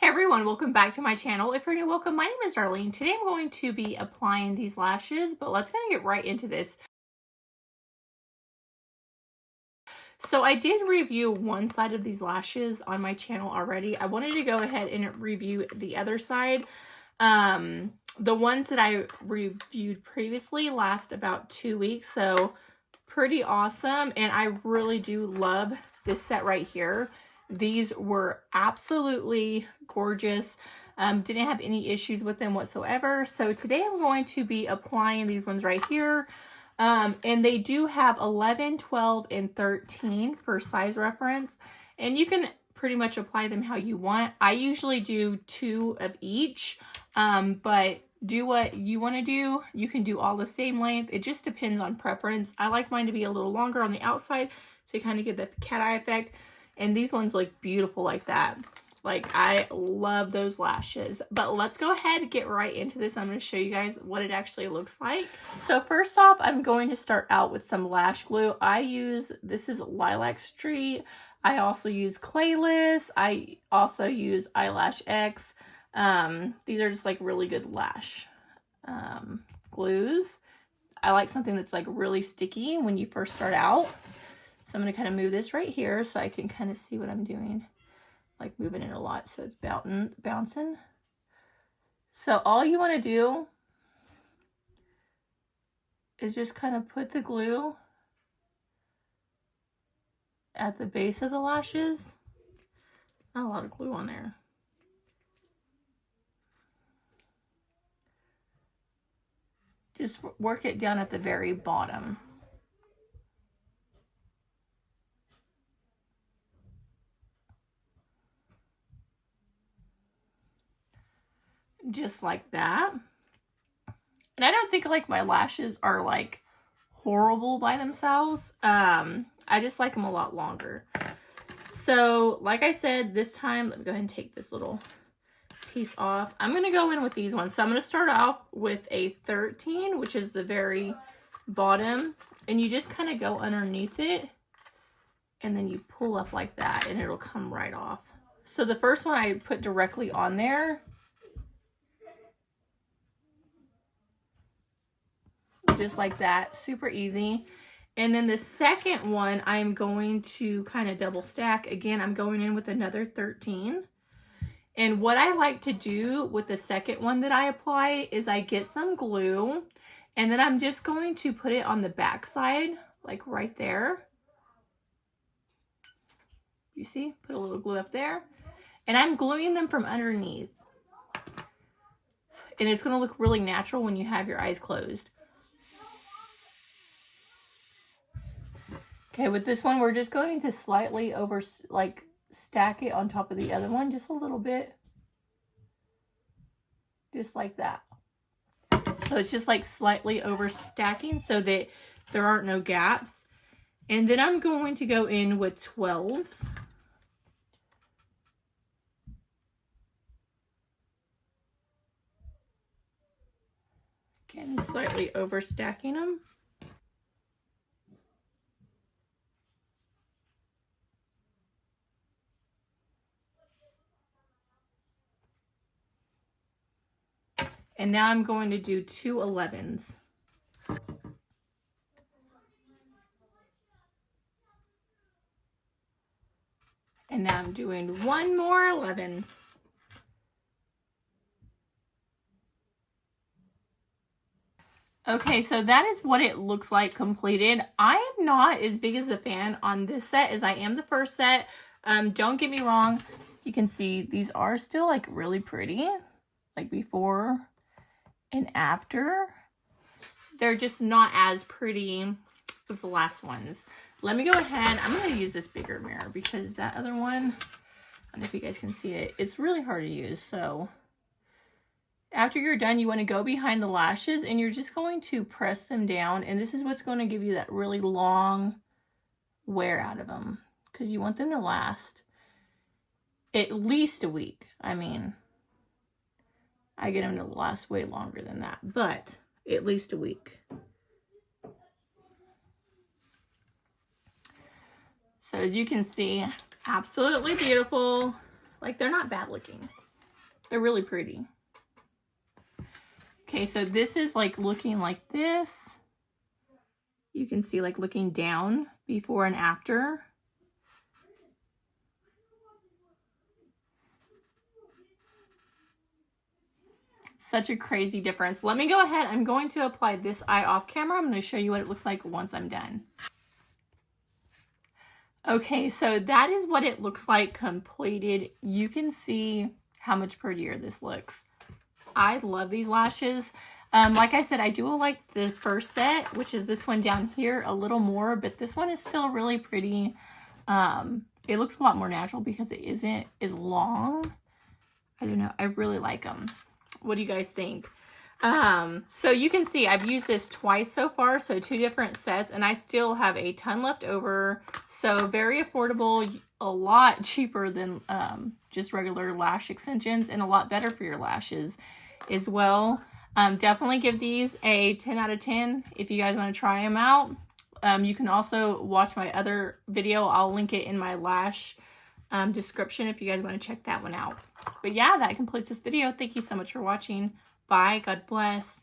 Hey everyone, welcome back to my channel. If you're new, welcome. My name is Darlene. Today I'm going to be applying these lashes, but let's get right into this. So I did review one side of these lashes on my channel already. I wanted to go ahead and review the other side. The ones that I reviewed previously last about 2 weeks, so pretty awesome. And I really do love this set right here. These were absolutely gorgeous. Didn't have any issues with them whatsoever. So today I'm going to be applying these ones right here. And they do have 11, 12, and 13 for size reference. And you can pretty much apply them how you want. I usually do 2 of each, but do what you want to do. You can do all the same length. It just depends on preference. I like mine to be a little longer on the outside to kind of get the cat eye effect. And these ones look beautiful like that. Like, I love those lashes. But let's go ahead and get right into this. I'm going to show you guys what it actually looks like. So first off, I'm going to start out with some lash glue. This is Lilac Street. I also use Clayless. I also use Eyelash X. These are just like really good lash glues. I like something that's like really sticky when you first start out. So I'm going to kind of move this right here so I can kind of see what I'm doing. Like moving it a lot so it's bouncing. So all you want to do is just kind of put the glue at the base of the lashes. Not a lot of glue on there. Just work it down at the very bottom. Just like that. And I don't think like my lashes are like horrible by themselves. I just like them a lot longer. So like I said, this time, let me go ahead and take this little piece off. I'm going to go in with these ones. So I'm going to start off with a 13, which is the very bottom. And you just kind of go underneath it. And then you pull up like that and it'll come right off. So the first one I put directly on there. Just like that, super easy. And then the second one, I'm going to kind of double stack. Again, I'm going in with another 13. And what I like to do with the second one that I apply is I get some glue and then I'm just going to put it on the back side, like right there. You see, put a little glue up there. And I'm gluing them from underneath. And it's going to look really natural when you have your eyes closed. Okay, with this one, we're just going to slightly stack it on top of the other one, just a little bit. Just like that. So it's just like slightly over stacking so that there aren't no gaps. And then I'm going to go in with 12s. Again, slightly over stacking them. And now I'm going to do 2 11s. And now I'm doing 1 more 11. Okay, so that is what it looks like completed. I am not as big as a fan on this set as I am the first set. Don't get me wrong. You can see these are still like really pretty, like before and after. They're just not as pretty as the last ones. Let me go ahead. I'm going to use this bigger mirror because that other one, I don't know if you guys can see it. It's really hard to use. So after you're done, you want to go behind the lashes and you're just going to press them down. And this is what's going to give you that really long wear out of them because you want them to last at least a week. I mean, I get them to last way longer than that, but at least a week. So as you can see, absolutely beautiful. Like, they're not bad looking. They're really pretty. Okay, so this is like looking like this. You can see like looking down before and after. Such a crazy difference. Let me go ahead. I'm going to apply this eye off camera. I'm going to show you what it looks like once I'm done. Okay, so that is what it looks like completed. You can see how much prettier this looks. I love these lashes. Like I said, I do like the first set, which is this one down here, a little more, but this one is still really pretty. It looks a lot more natural because it isn't as long. I don't know. I really like them. What do you guys think? So you can see I've used this twice so far, so 2 different sets, and I still have a ton left over. So very affordable, a lot cheaper than just regular lash extensions, and a lot better for your lashes as well. Definitely give these a 10 out of 10 if you guys want to try them out. You can also watch my other video. I'll link it in my lash description if you guys want to check that one out. But yeah, that completes this video. Thank you so much for watching. Bye. God bless.